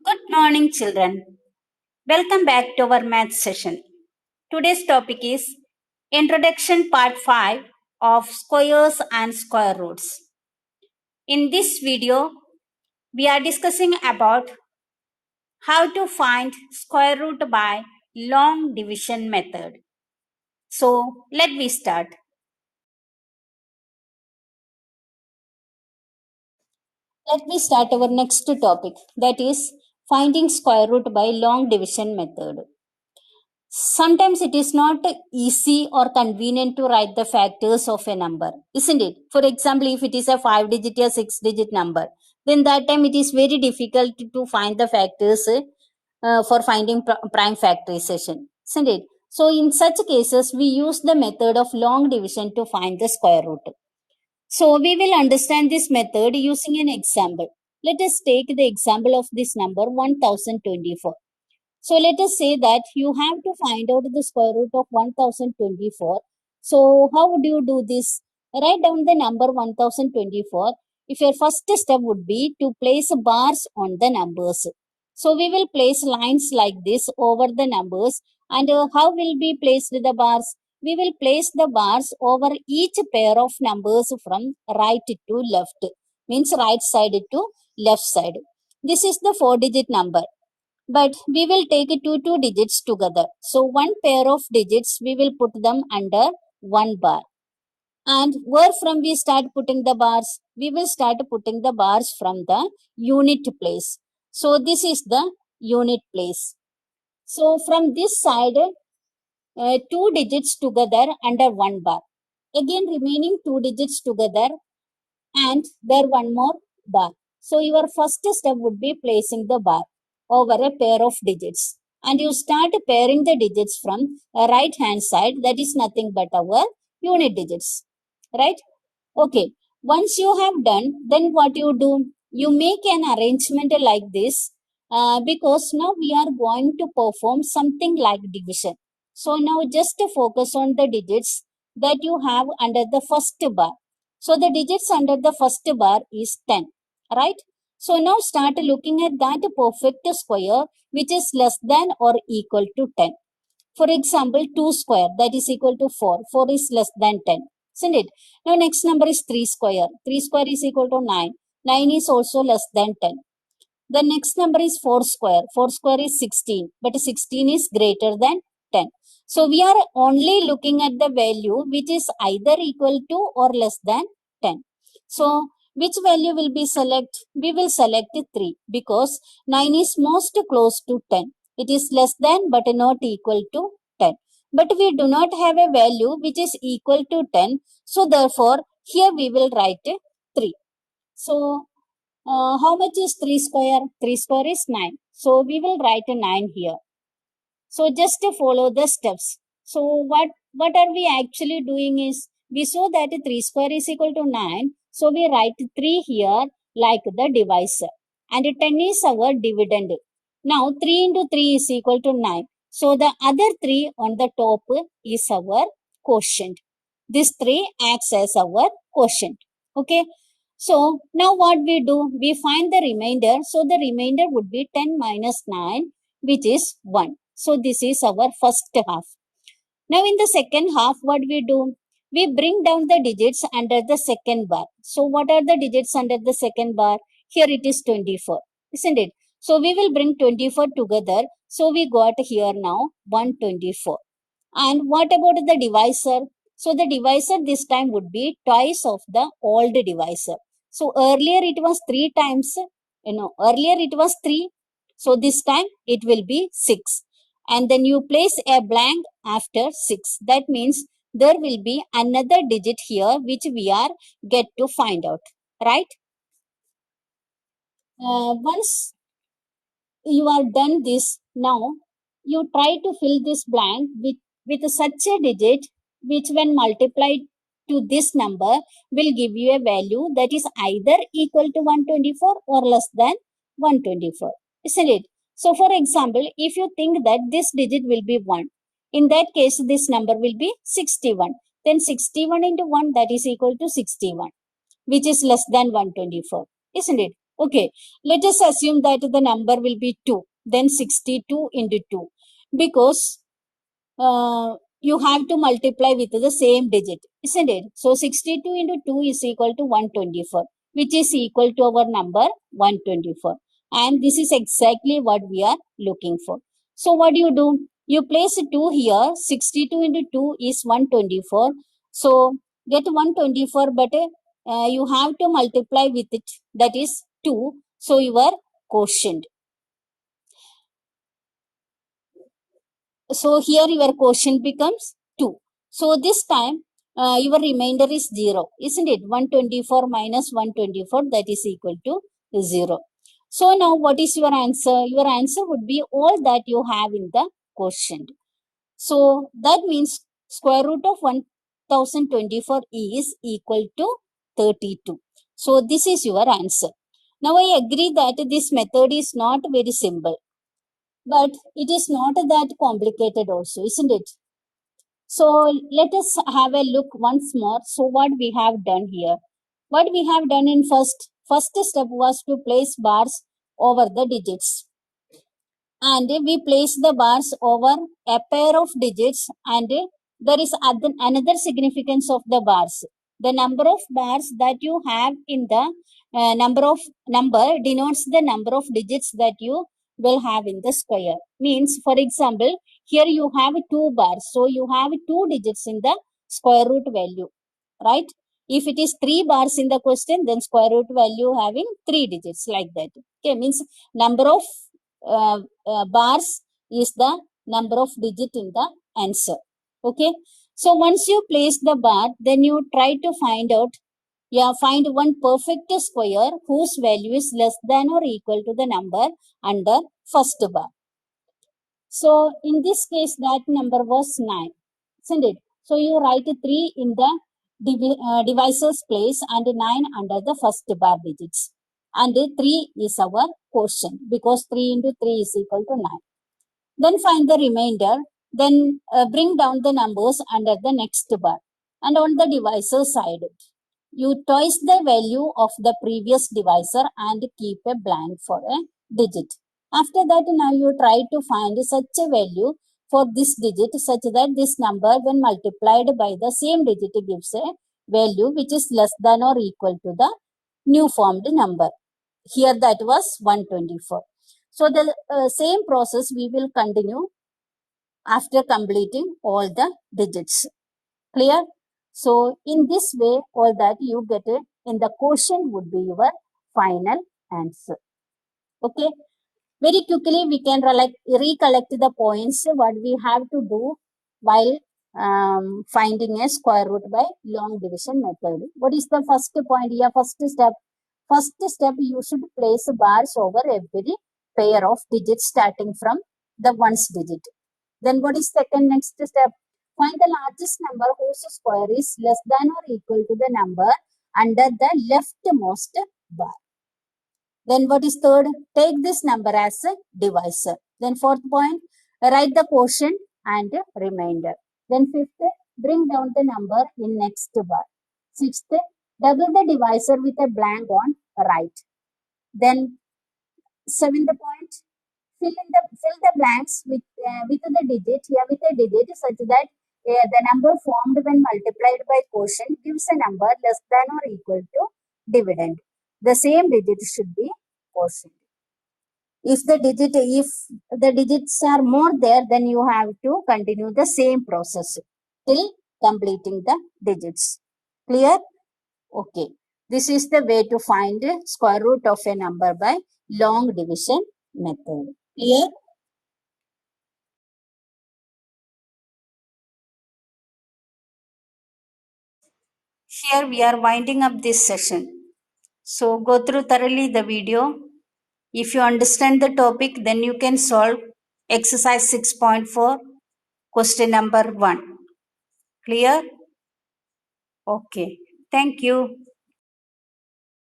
Good morning, children. Welcome back to our math session. Today's topic is Introduction Part 5 of Squares and Square Roots. In this video, we are discussing about how to find square root by long division method. So, let me start. Let me start our next topic, that is finding square root by long division method. Sometimes it is not easy or convenient to write the factors of a number, isn't it? For example, if it is a 5 digit or 6 digit number, then that time it is very difficult to find the factors for finding prime factorization, isn't it? So in such cases, we use the method of long division to find the square root. So we will understand this method using an example. Let us take the example of this number 1024. So let us say that you have to find out the square root of 1024. So how would you do this? Write down the number 1024. If your first step would be to place bars on the numbers. So we will place lines like this over the numbers. And how will be placed the bars? We will place the bars over each pair of numbers from right to left. Means right side to left side. This is the 4 digit number, but we will take two digits together. So one pair of digits, we will put them under one bar. And where from we start putting the bars? We will start putting the bars from the unit place. So this is the unit place. So from this side, two digits together under one bar. Again, remaining two digits together and there one more bar. So your first step would be placing the bar over a pair of digits. And you start pairing the digits from a right hand side, that is nothing but our unit digits. Right? Okay. Once you have done, then what you do? You make an arrangement like this because now we are going to perform something like division. So now just focus on the digits that you have under the first bar. So the digits under the first bar is 10, right? So now start looking at that perfect square which is less than or equal to 10. For example, 2 square that is equal to 4. 4 is less than 10. Isn't it? Now next number is 3 square. 3 square is equal to 9. 9 is also less than 10. The next number is 4 square. 4 square is 16, but 16 is greater than 10. So we are only looking at the value which is either equal to or less than 10. So which value will be select? We will select 3 because 9 is most close to 10. It is less than but not equal to 10. But we do not have a value which is equal to 10. So therefore here we will write 3. So how much is 3 square? 3 square is 9. So we will write a 9 here. So just to follow the steps. So what are we actually doing is, we saw that 3 square is equal to 9. So we write 3 here like the divisor. And 10 is our dividend. Now 3 into 3 is equal to 9. So the other 3 on the top is our quotient. This 3 acts as our quotient. Okay. So now what we do? We find the remainder. So the remainder would be 10 minus 9, which is 1. So this is our first half. Now in the second half, what we do? We bring down the digits under the second bar. So what are the digits under the second bar? Here it is 24, isn't it? So we will bring 24 together. So we got here now 124. And what about the divisor? So the divisor this time would be twice of the old divisor. So earlier it was 3 times, earlier it was 3. So this time it will be 6. And then you place a blank after 6. That means there will be another digit here which we are get to find out, right? Once you are done this, now you try to fill this blank with such a digit which when multiplied to this number will give you a value that is either equal to 124 or less than 124, isn't it? So for example, if you think that this digit will be 1, in that case this number will be 61. Then 61 into 1, that is equal to 61, which is less than 124, isn't it? Okay, let us assume that the number will be 2, then 62 into 2, because you have to multiply with the same digit, isn't it? So 62 into 2 is equal to 124, which is equal to our number 124. And this is exactly what we are looking for. So what do? You place 2 here. 62 into 2 is 124. So get 124, but you have to multiply with it, that is 2. So your quotient. So here your quotient becomes 2. So this time your remainder is 0, isn't it? 124 minus 124, that is equal to 0. So now what is your answer? Your answer would be all that you have in the quotient. So that means square root of 1024 is equal to 32. So this is your answer. Now I agree that this method is not very simple, but it is not that complicated also, isn't it? So let us have a look once more. So what we have done here? What we have done in first step was to place bars over the digits, and we place the bars over a pair of digits, and there is another significance of the bars. The number of bars that you have in the number denotes the number of digits that you will have in the square. Means, for example, here you have 2 bars, so you have 2 digits in the square root value, right? If it is 3 bars in the question, then square root value having 3 digits, like that. Okay, means number of bars is the number of digit in the answer. Okay, so once you place the bar, then you try to find out, find one perfect square whose value is less than or equal to the number under first bar. So in this case, that number was 9, isn't it? So you write 3 in the divisor's place and 9 under the first bar digits. And 3 is our quotient, because 3 into 3 is equal to 9. Then find the remainder. Then bring down the numbers under the next bar. And on the divisor side, you twice the value of the previous divisor and keep a blank for a digit. After that, now you try to find such a value for this digit such that this number, when multiplied by the same digit, gives a value which is less than or equal to the new formed number. Here that was 124. So the same process we will continue after completing all the digits. Clear? So in this way, all that you get it in the quotient would be your final answer. Okay. Very quickly, we can recollect the points what we have to do while finding a square root by long division method. What is the first point here? First step. First step, you should place bars over every pair of digits starting from the ones digit. Then what is second next step? Find the largest number whose square is less than or equal to the number under the leftmost bar. Then what is third? Take this number as a divisor. Then fourth point, write the quotient and remainder. Then fifth, bring down the number in next bar. Sixth, double the divisor with a blank on right. Then seventh point, fill the blanks with the digit here with a digit such that the number formed when multiplied by quotient gives a number less than or equal to dividend. The same digit should be quotient. If the digits are more there, then you have to continue the same process till completing the digits. Clear? Okay. This is the way to find square root of a number by long division method. Clear? Here we are winding up this session. So go through thoroughly the video. If you understand the topic, then you can solve exercise 6.4, question number 1. Clear? Okay. Thank you.